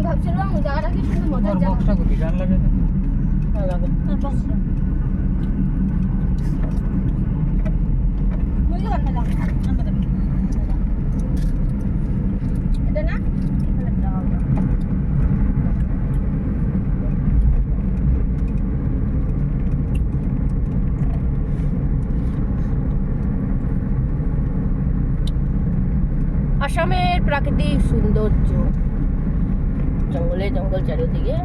ভাবছিলাম জায়গাটা কি সুন্দর মজার জায়গা। বক্সটা কি গান লাগে না? ভালো লাগে। মুই গান না এটা না আসামের প্রাকৃতিক সৌন্দর্য, জঙ্গলে জঙ্গল চারিদিকে।